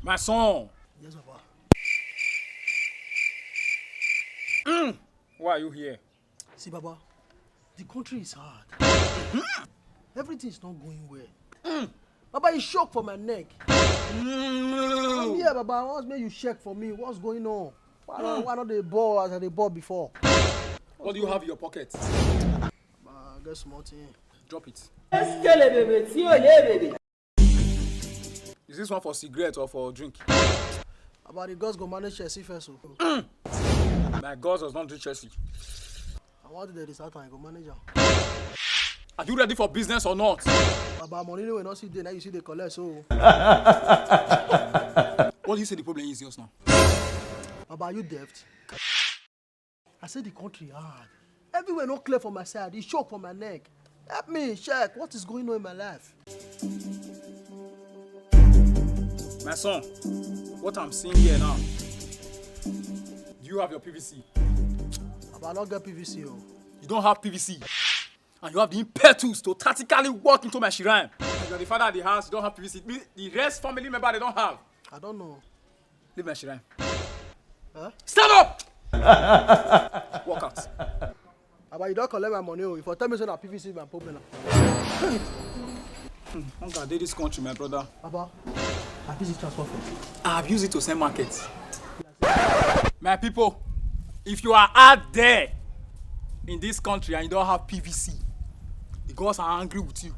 My son. Yes, Papa. Why are you here? See, Baba, the country is hard. Everything is not going well. Baba, you shock for my neck. I'm here, Baba. I want make you check for me. What's going on? Why not the ball as I bought before? What do you have in your pocket? I guess small thing. Drop it. Is this one for cigarette or for drink? About the girls go manage Chelsea first. My girls does not drink Chelsea. I want to start and go manager. Are you ready for business or not? Baba, money will not see there. Now you see the collect. So. What do you say the problem is yours now? Baba, are you deaf? I said the country hard. Everywhere not clear for my side. It's shock for my neck. Help me check what is going on in my life. My son, what I'm seeing here now. Do you have your PVC? Baba, I don't get PVC. Oh. You don't have PVC. And you have the impetus to tactically walk into my shrine. And you're the father of the house, you don't have PVC. The rest family member, they don't have. I don't know. Leave my shrine. Huh? Stand up! Walk out. Baba, you don't collect my money. If you tell me that PVC is my problem. How can I do this country, my brother? Baba, I use it transfer for. I've used it to send markets. My people, if you are out there in this country and you don't have PVC, the gods are angry with you.